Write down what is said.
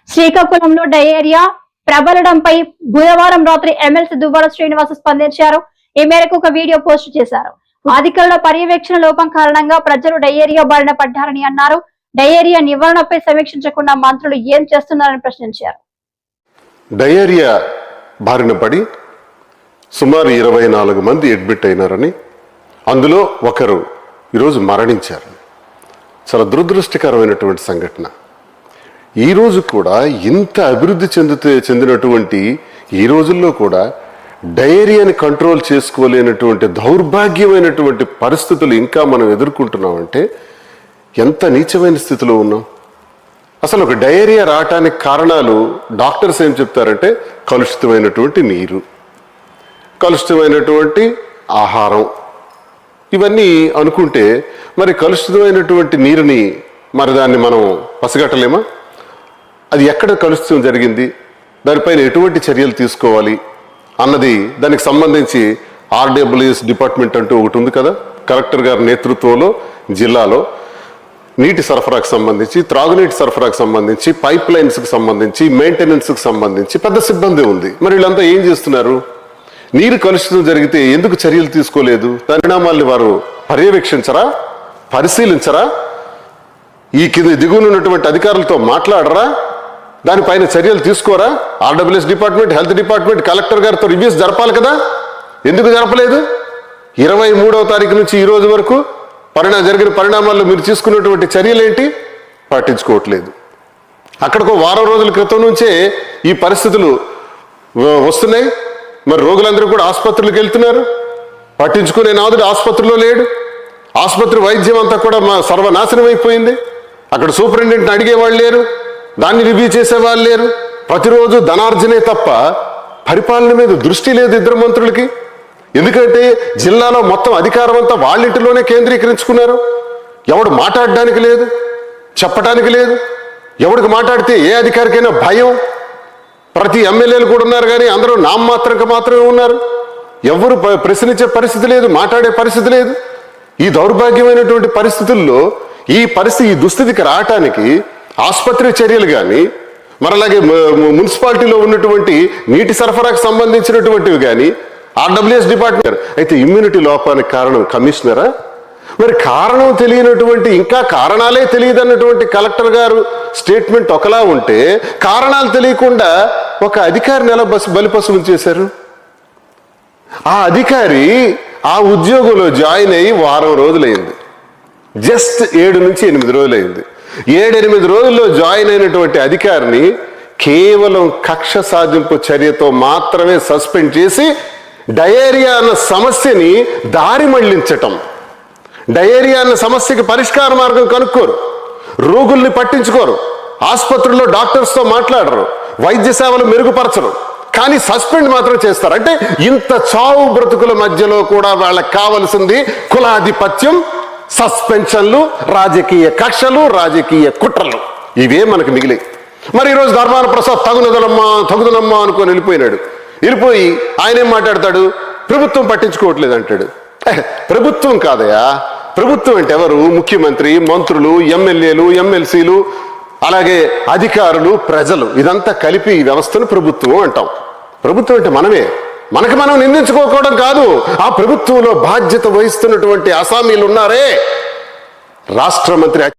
శ్రీకాకుళంలో డయేరియా ప్రబలడంపై బుధవారం రాత్రి ఎమ్మెల్సీ దువ్వాడ శ్రీనివాస్ స్పందించారు. ఈ మేరకు ఒక వీడియో పోస్ట్ చేశారు. అధికారుల పర్యవేక్షణ లోపం కారణంగా ప్రజలు డయేరియా బారిన పడ్డారని అన్నారు. డయేరియా నివారణపై సమీక్షించకుండా మంత్రులు ఏం చేస్తున్నారని ప్రశ్నించారు. డయేరియా బారిన పడి సుమారు 24 మంది అడ్మిట్ అయినారని, అందులో ఒకరు ఈరోజు మరణించారు. చాలా దురదృష్టకరమైనటువంటి సంఘటన. ఈరోజు కూడా ఇంత అభివృద్ధి చెందినటువంటి ఈ రోజుల్లో కూడా డయేరియాని కంట్రోల్ చేసుకోలేనటువంటి దౌర్భాగ్యమైనటువంటి పరిస్థితులు ఇంకా మనం ఎదుర్కొంటున్నామంటే ఎంత నీచమైన స్థితిలో ఉన్నాం. అసలు ఒక డయేరియా రావటానికి కారణాలు డాక్టర్స్ ఏం చెప్తారంటే కలుషితమైనటువంటి నీరు, కలుషితమైనటువంటి ఆహారం, ఇవన్నీ అనుకుంటే మరి కలుషితమైనటువంటి నీరుని మరి దాన్ని మనం పసిగట్టలేమా? అది ఎక్కడ కలుషితం జరిగింది, దానిపైన ఎటువంటి చర్యలు తీసుకోవాలి అన్నది దానికి సంబంధించి ఆర్డబ్ల్యూఎస్ డిపార్ట్మెంట్ అంటూ ఒకటి ఉంది కదా, కలెక్టర్ గారి నేతృత్వంలో జిల్లాలో నీటి సరఫరాకు సంబంధించి, త్రాగునీటి సరఫరాకు సంబంధించి, పైప్ లైన్స్కి సంబంధించి, మెయింటెనెన్స్కి సంబంధించి పెద్ద సిబ్బంది ఉంది. మరి వీళ్ళంతా ఏం చేస్తున్నారు? నీరు కలుషితం జరిగితే ఎందుకు చర్యలు తీసుకోలేదు? పరిణామాల్ని వారు పర్యవేక్షించరా, పరిశీలించరా? ఈ దిగువన ఉన్నటువంటి అధికారులతో మాట్లాడరా? దానిపైన చర్యలు తీసుకోరా? RWS department, health department, collector గారితో రివ్యూస్ జరపాలి కదా, ఎందుకు జరపలేదు? 23వ తారీఖు నుంచి ఈ రోజు వరకు జరిగిన పరిణామాల్లో మీరు తీసుకున్నటువంటి చర్యలు ఏంటి? పట్టించుకోవట్లేదు. అక్కడికో వారం రోజుల క్రితం నుంచే ఈ పరిస్థితులు వస్తున్నాయి. మరి రోగులందరూ కూడా ఆసుపత్రులకు వెళ్తున్నారు. పట్టించుకునే నాదుడు ఆసుపత్రిలో లేడు. ఆసుపత్రి వైద్యం అంతా కూడా సర్వనాశనం అయిపోయింది. అక్కడ సూపరింటెండెంట్ని అడిగేవాళ్ళు లేరు, దాన్ని రివ్యూ చేసేవాళ్ళు లేరు. ప్రతిరోజు ధనార్జనే తప్ప పరిపాలన మీద దృష్టి లేదు ఇద్దరు మంత్రులకి. ఎందుకంటే జిల్లాలో మొత్తం అధికారం అంతా వాళ్ళింటిలోనే కేంద్రీకరించుకున్నారు. ఎవడు మాట్లాడడానికి లేదు, చెప్పడానికి లేదు. ఎవడికి మాట్లాడితే ఏ అధికారికైనా భయం. ప్రతి ఎమ్మెల్యేలు కూడా ఉన్నారు, కానీ అందరూ మాత్రమే ఉన్నారు. ఎవరు ప్రశ్నించే పరిస్థితి లేదు, మాట్లాడే పరిస్థితి లేదు. ఈ దౌర్భాగ్యమైనటువంటి పరిస్థితుల్లో ఈ దుస్థితికి రావటానికి ఆసుపత్రి చర్యలు కానీ, మరలాగే మున్సిపాలిటీలో ఉన్నటువంటి నీటి సరఫరాకు సంబంధించినటువంటివి కానీ, ఆర్డబ్ల్యూఎస్ డిపార్ట్మెంట్ అయితే ఇమ్యూనిటీ లోపానికి కారణం కమిషనరా? మరి కారణం తెలియనటువంటి, ఇంకా కారణాలే తెలియదన్నటువంటి కలెక్టర్ గారు స్టేట్మెంట్ ఒకలా ఉంటే, కారణాలు తెలియకుండా ఒక అధికారిని ఎలా బలిపశువులు చేశారు? ఆ అధికారి ఆ ఉద్యోగంలో జాయిన్ అయ్యి వారం రోజులైంది. జస్ట్ 7 నుంచి 8 రోజులైంది. 7-8 రోజుల్లో జాయిన్ అయినటువంటి అధికారిని కేవలం కక్ష సాధింపు చర్యతో మాత్రమే సస్పెండ్ చేసి డయేరియా అన్న సమస్యని దారి మళ్లించటం. డయేరియా అన్న సమస్యకి పరిష్కార మార్గం కనుక్కోరు, రోగుల్ని పట్టించుకోరు, ఆసుపత్రుల్లో డాక్టర్స్తో మాట్లాడరు, వైద్య సేవలు మెరుగుపరచరు, కానీ సస్పెండ్ మాత్రం చేస్తారు. అంటే ఇంత చావు బ్రతుకుల మధ్యలో కూడా వాళ్ళకి కావలసింది కులాధిపత్యం, సస్పెన్షన్లు, రాజకీయ కక్షలు, రాజకీయ కుట్రలు, ఇవే మనకు మిగిలాయి. మరి ఈరోజు ధర్మాన ప్రసాద్ తగుదనమ్మా అనుకొని వెళ్ళిపోయి ఆయన ఏం మాట్లాడతాడు? ప్రభుత్వం పట్టించుకోవట్లేదు అంటాడు. ప్రభుత్వం కాదయా, ప్రభుత్వం అంటే ఎవరు? ముఖ్యమంత్రి, మంత్రులు, ఎమ్మెల్యేలు, ఎమ్మెల్సీలు, అలాగే అధికారులు, ప్రజలు, ఇదంతా కలిపి ఈ వ్యవస్థను ప్రభుత్వం అంటాం. ప్రభుత్వం అంటే మనమే. మనకు మనం నిందించుకోవడం కాదు, ఆ ప్రభుత్వంలో బాధ్యత వహిస్తున్నటువంటి అసామీలు ఉన్నారే, రాష్ట్ర మంత్రి